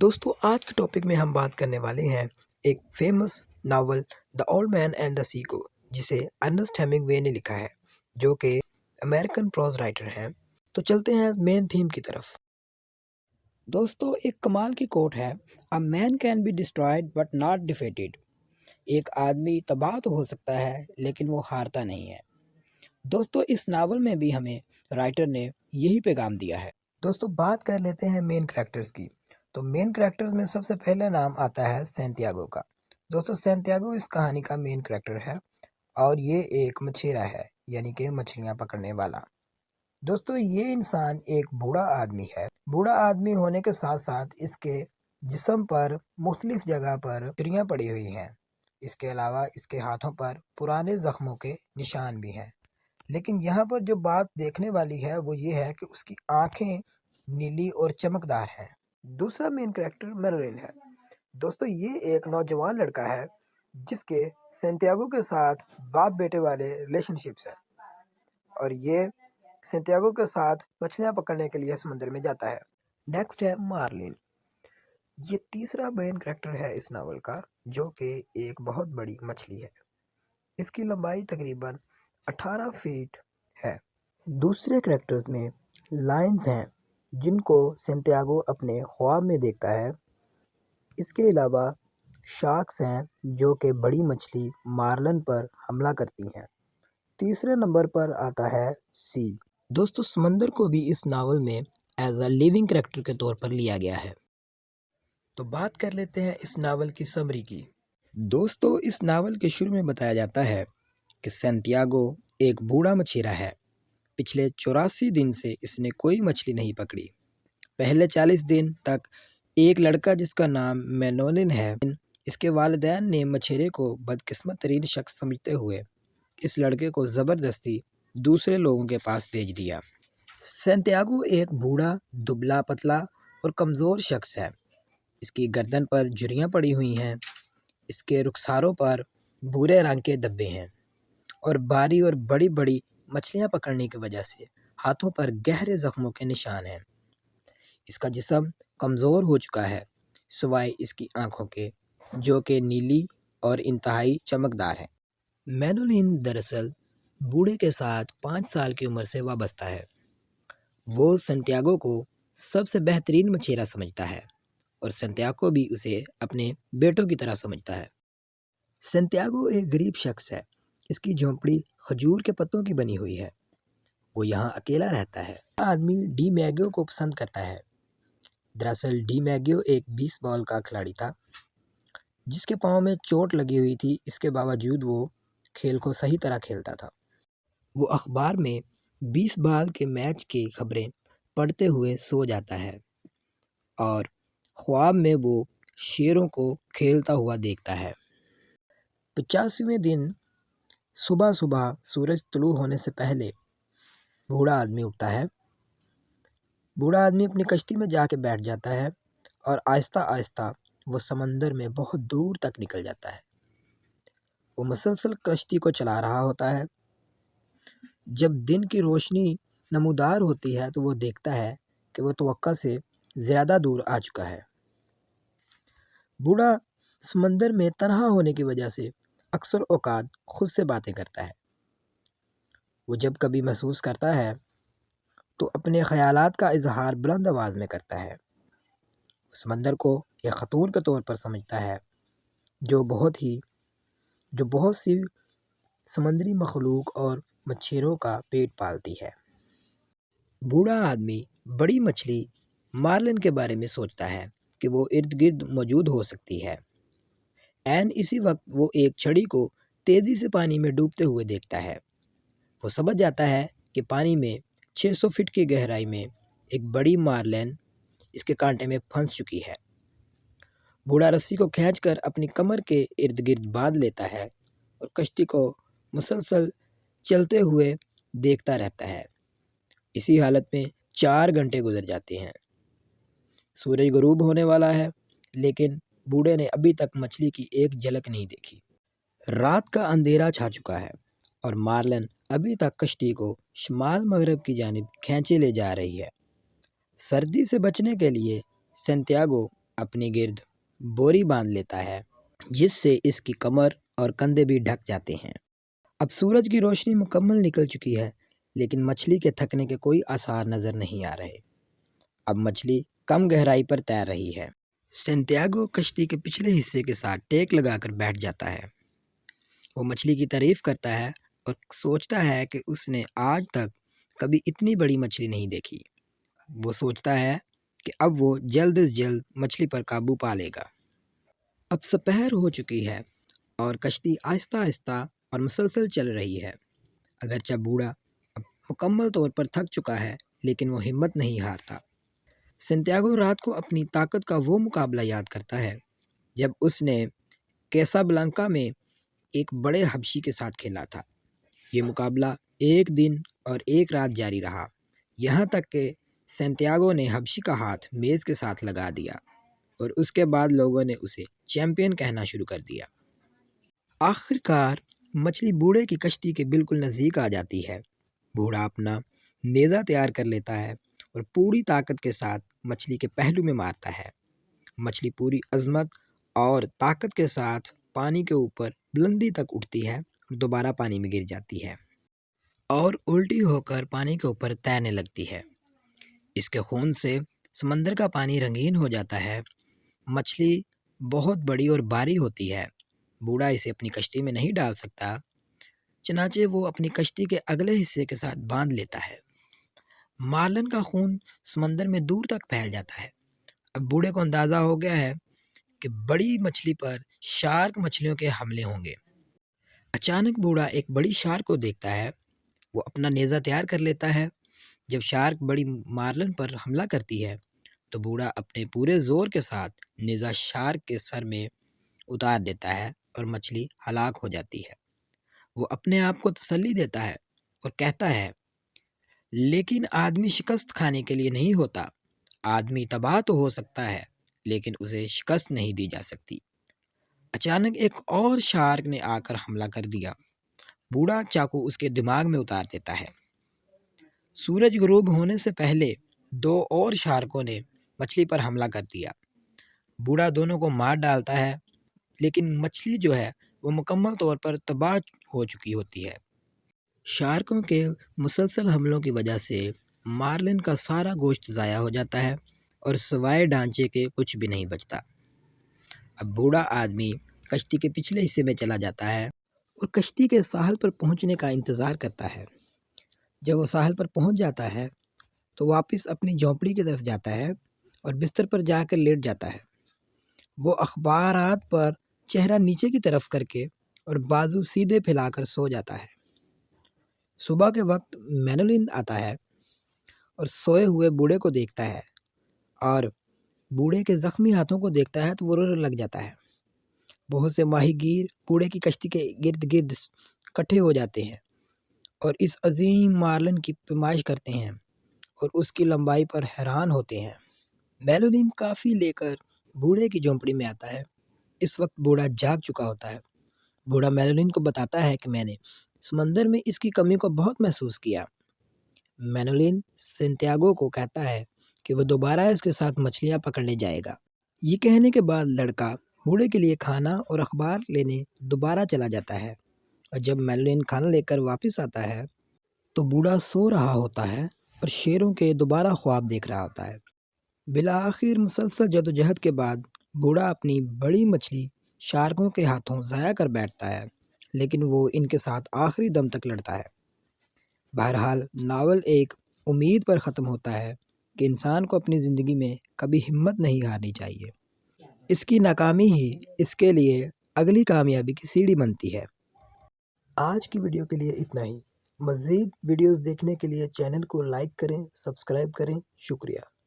دوستو آج کے ٹاپک میں ہم بات کرنے والے ہیں ایک famous novel the old man and the sea کو، جسے ارنسٹ ہیمنگ وے نے لکھا ہے، جو کہ امریکن پروز رائٹر ہیں۔ تو چلتے ہیں مین تھیم کی طرف۔ دوستو ایک کمال کی کوٹ ہے، "A man can be destroyed but not defeated"۔ ایک آدمی تباہ تو ہو سکتا ہے لیکن وہ ہارتا نہیں ہے۔ دوستو اس ناول میں بھی ہمیں رائٹر نے یہی پیغام دیا ہے۔ دوستو بات کر لیتے ہیں مین کریکٹرز کی۔ تو مین کریکٹرز میں سب سے پہلے نام آتا ہے سینتیاگو کا۔ دوستو سینتیاگو اس کہانی کا مین کریکٹر ہے اور یہ ایک مچھیرا ہے، یعنی کہ مچھلیاں پکڑنے والا۔ دوستو یہ انسان ایک بوڑھا آدمی ہے۔ بوڑھا آدمی ہونے کے ساتھ ساتھ اس کے جسم پر مختلف جگہ پر چریاں پڑی ہوئی ہیں۔ اس کے علاوہ اس کے ہاتھوں پر پرانے زخموں کے نشان بھی ہیں۔ لیکن یہاں پر جو بات دیکھنے والی ہے وہ یہ ہے کہ اس کی آنکھیں نیلی اور چمکدار ہیں۔ دوسرا مین کریکٹر مینولین ہے۔ دوستو یہ ایک نوجوان لڑکا ہے جس کے سینتیاگو کے ساتھ باپ بیٹے والے ریلیشن شپس ہیں، اور یہ سینتیاگو کے ساتھ مچھلیاں پکڑنے کے لیے سمندر میں جاتا ہے۔ نیکسٹ ہے مارلن۔ یہ تیسرا مین کریکٹر ہے اس ناول کا، جو کہ ایک بہت بڑی مچھلی ہے۔ اس کی لمبائی تقریباً 18 فیٹ ہے۔ دوسرے کریکٹرز میں لائنز ہیں جن کو سینتیاگو اپنے خواب میں دیکھتا ہے۔ اس کے علاوہ شارکس ہیں جو کہ بڑی مچھلی مارلن پر حملہ کرتی ہیں۔ تیسرے نمبر پر آتا ہے سی۔ دوستو سمندر کو بھی اس ناول میں ایز اے لیونگ کریکٹر کے طور پر لیا گیا ہے۔ تو بات کر لیتے ہیں اس ناول کی سمری کی۔ دوستو اس ناول کے شروع میں بتایا جاتا ہے کہ سینتیاگو ایک بوڑھا مچھیرا ہے۔ پچھلے 84 دن سے اس نے کوئی مچھلی نہیں پکڑی۔ پہلے 40 دن تک ایک لڑکا جس کا نام مینولن ہے، اس کے والدین نے مچھیرے کو بدقسمت ترین شخص سمجھتے ہوئے اس لڑکے کو زبردستی دوسرے لوگوں کے پاس بھیج دیا۔ سینتیاگو ایک بوڑھا، دبلا پتلا اور کمزور شخص ہے۔ اس کی گردن پر جھریاں پڑی ہوئی ہیں، اس کے رخساروں پر بھورے رنگ کے دھبے ہیں، اور بھاری اور بڑی بڑی مچھلیاں پکڑنے کی وجہ سے ہاتھوں پر گہرے زخموں کے نشان ہیں۔ اس کا جسم کمزور ہو چکا ہے سوائے اس کی آنکھوں کے، جو کہ نیلی اور انتہائی چمکدار ہیں۔ مینولن دراصل بوڑھے کے ساتھ 5 سال کی عمر سے وابستہ ہے۔ وہ سینتیاگو کو سب سے بہترین مچھیرا سمجھتا ہے اور سینتیاگو بھی اسے اپنے بیٹوں کی طرح سمجھتا ہے۔ سینتیاگو ایک غریب شخص ہے۔ اس کی جھونپڑی کھجور کے پتوں کی بنی ہوئی ہے۔ وہ یہاں اکیلا رہتا ہے۔ آدمی ڈی میگو کو پسند کرتا ہے۔ دراصل ڈی میگو ایک 20 بال کا کھلاڑی تھا جس کے پاؤں میں چوٹ لگی ہوئی تھی۔ اس کے باوجود وہ کھیل کو صحیح طرح کھیلتا تھا۔ وہ اخبار میں 20 بال کے میچ کی خبریں پڑھتے ہوئے سو جاتا ہے اور خواب میں وہ شیروں کو کھیلتا ہوا دیکھتا ہے۔ 85ویں دن صبح سورج طلوع ہونے سے پہلے بوڑھا آدمی اٹھتا ہے۔ بوڑھا آدمی اپنی کشتی میں جا کے بیٹھ جاتا ہے اور آہستہ آہستہ وہ سمندر میں بہت دور تک نکل جاتا ہے۔ وہ مسلسل کشتی کو چلا رہا ہوتا ہے۔ جب دن کی روشنی نمودار ہوتی ہے تو وہ دیکھتا ہے کہ وہ توقع سے زیادہ دور آ چکا ہے۔ بوڑھا سمندر میں تنہا ہونے کی وجہ سے اکثر اوقات خود سے باتیں کرتا ہے۔ وہ جب کبھی محسوس کرتا ہے تو اپنے خیالات کا اظہار بلند آواز میں کرتا ہے۔ سمندر کو ایک خاتون کے طور پر سمجھتا ہے جو بہت سی سمندری مخلوق اور مچھیروں کا پیٹ پالتی ہے۔ بوڑھا آدمی بڑی مچھلی مارلن کے بارے میں سوچتا ہے کہ وہ ارد گرد موجود ہو سکتی ہے۔ عین اسی وقت وہ ایک چھڑی کو تیزی سے پانی میں ڈوبتے ہوئے دیکھتا ہے۔ وہ سمجھ جاتا ہے کہ پانی میں 600 فٹ کی گہرائی میں ایک بڑی مارلن اس کے کانٹے میں پھنس چکی ہے۔ بوڑھا رسی کو کھینچ کر اپنی کمر کے ارد گرد باندھ لیتا ہے اور کشتی کو مسلسل چلتے ہوئے دیکھتا رہتا ہے۔ اسی حالت میں 4 گھنٹے گزر جاتے ہیں۔ سورج غروب ہونے والا ہے لیکن بوڑھے نے ابھی تک مچھلی کی ایک جھلک نہیں دیکھی۔ رات کا اندھیرا چھا چکا ہے اور مارلن ابھی تک کشتی کو شمال مغرب کی جانب کھینچے لے جا رہی ہے۔ سردی سے بچنے کے لیے سینتیاگو اپنے گرد بوری باندھ لیتا ہے جس سے اس کی کمر اور کندھے بھی ڈھک جاتے ہیں۔ اب سورج کی روشنی مکمل نکل چکی ہے لیکن مچھلی کے تھکنے کے کوئی آثار نظر نہیں آ رہے۔ اب مچھلی کم گہرائی پر تیر رہی ہے۔ سینتیاگو کشتی کے پچھلے حصے کے ساتھ ٹیک لگا کر بیٹھ جاتا ہے۔ وہ مچھلی کی تعریف کرتا ہے اور سوچتا ہے کہ اس نے آج تک کبھی اتنی بڑی مچھلی نہیں دیکھی۔ وہ سوچتا ہے کہ اب وہ جلد از جلد مچھلی پر قابو پا لے گا۔ اب سپہر ہو چکی ہے اور کشتی آہستہ آہستہ اور مسلسل چل رہی ہے۔ اگرچہ بوڑھا اب مکمل طور پر تھک چکا ہے لیکن وہ ہمت نہیں ہارتا۔ سینتیاگو رات کو اپنی طاقت کا وہ مقابلہ یاد کرتا ہے جب اس نے کیسابلانکا میں ایک بڑے حبشی کے ساتھ کھیلا تھا۔ یہ مقابلہ ایک دن اور ایک رات جاری رہا، یہاں تک کہ سینتیاگو نے حبشی کا ہاتھ میز کے ساتھ لگا دیا اور اس کے بعد لوگوں نے اسے چیمپئن کہنا شروع کر دیا۔ آخر کار مچھلی بوڑھے کی کشتی کے بالکل نزدیک آ جاتی ہے۔ بوڑھا اپنا نیزہ تیار کر لیتا ہے اور پوری طاقت کے ساتھ مچھلی کے پہلو میں مارتا ہے۔ مچھلی پوری عظمت اور طاقت کے ساتھ پانی کے اوپر بلندی تک اٹھتی ہے اور دوبارہ پانی میں گر جاتی ہے اور الٹی ہو کر پانی کے اوپر تیرنے لگتی ہے۔ اس کے خون سے سمندر کا پانی رنگین ہو جاتا ہے۔ مچھلی بہت بڑی اور بھاری ہوتی ہے۔ بوڑھا اسے اپنی کشتی میں نہیں ڈال سکتا، چنانچہ وہ اپنی کشتی کے اگلے حصے کے ساتھ باندھ لیتا ہے۔ مارلن کا خون سمندر میں دور تک پھیل جاتا ہے۔ اب بوڑھے کو اندازہ ہو گیا ہے کہ بڑی مچھلی پر شارک مچھلیوں کے حملے ہوں گے۔ اچانک بوڑھا ایک بڑی شارک کو دیکھتا ہے۔ وہ اپنا نیزہ تیار کر لیتا ہے۔ جب شارک بڑی مارلن پر حملہ کرتی ہے تو بوڑھا اپنے پورے زور کے ساتھ نیزہ شارک کے سر میں اتار دیتا ہے اور مچھلی ہلاک ہو جاتی ہے۔ وہ اپنے آپ کو تسلی دیتا ہے اور کہتا ہے، لیکن آدمی شکست کھانے کے لیے نہیں ہوتا۔ آدمی تباہ تو ہو سکتا ہے لیکن اسے شکست نہیں دی جا سکتی۔ اچانک ایک اور شارک نے آ کر حملہ کر دیا۔ بوڑھا چاقو اس کے دماغ میں اتار دیتا ہے۔ سورج غروب ہونے سے پہلے دو اور شارکوں نے مچھلی پر حملہ کر دیا۔ بوڑھا دونوں کو مار ڈالتا ہے لیکن مچھلی جو ہے وہ مکمل طور پر تباہ ہو چکی ہوتی ہے۔ شارکوں کے مسلسل حملوں کی وجہ سے مارلن کا سارا گوشت ضائع ہو جاتا ہے اور سوائے ڈھانچے کے کچھ بھی نہیں بچتا۔ اب بوڑھا آدمی کشتی کے پچھلے حصے میں چلا جاتا ہے اور کشتی کے ساحل پر پہنچنے کا انتظار کرتا ہے۔ جب وہ ساحل پر پہنچ جاتا ہے تو واپس اپنی جھونپڑی کی طرف جاتا ہے اور بستر پر جا کر لیٹ جاتا ہے۔ وہ اخبارات پر چہرہ نیچے کی طرف کر کے اور بازو سیدھے پھیلا کر سو جاتا ہے۔ صبح کے وقت مینولین آتا ہے اور سوئے ہوئے بوڑھے کو دیکھتا ہے اور بوڑھے کے زخمی ہاتھوں کو دیکھتا ہے تو وہ رونے لگ جاتا ہے۔ بہت سے ماہی گیر بوڑھے کی کشتی کے گرد گرد اکٹھے ہو جاتے ہیں اور اس عظیم مارلن کی پیمائش کرتے ہیں اور اس کی لمبائی پر حیران ہوتے ہیں۔ مینولین کافی لے کر بوڑھے کی جھونپڑی میں آتا ہے۔ اس وقت بوڑھا جاگ چکا ہوتا ہے۔ بوڑھا مینولین کو بتاتا ہے کہ میں نے سمندر میں اس کی کمی کو بہت محسوس کیا۔ مینولین سینتیاگو کو کہتا ہے کہ وہ دوبارہ اس کے ساتھ مچھلیاں پکڑنے جائے گا۔ یہ کہنے کے بعد لڑکا بوڑھے کے لیے کھانا اور اخبار لینے دوبارہ چلا جاتا ہے اور جب مینولین کھانا لے کر واپس آتا ہے تو بوڑھا سو رہا ہوتا ہے اور شیروں کے دوبارہ خواب دیکھ رہا ہوتا ہے۔ بالآخر مسلسل جدوجہد کے بعد بوڑھا اپنی بڑی مچھلی شارکوں کے ہاتھوں ضائع کر بیٹھتا ہے لیکن وہ ان کے ساتھ آخری دم تک لڑتا ہے۔ بہرحال ناول ایک امید پر ختم ہوتا ہے کہ انسان کو اپنی زندگی میں کبھی ہمت نہیں ہارنی چاہیے۔ اس کی ناکامی ہی اس کے لیے اگلی کامیابی کی سیڑھی بنتی ہے۔ آج کی ویڈیو کے لیے اتنا ہی۔ مزید ویڈیوز دیکھنے کے لیے چینل کو لائک کریں، سبسکرائب کریں۔ شکریہ۔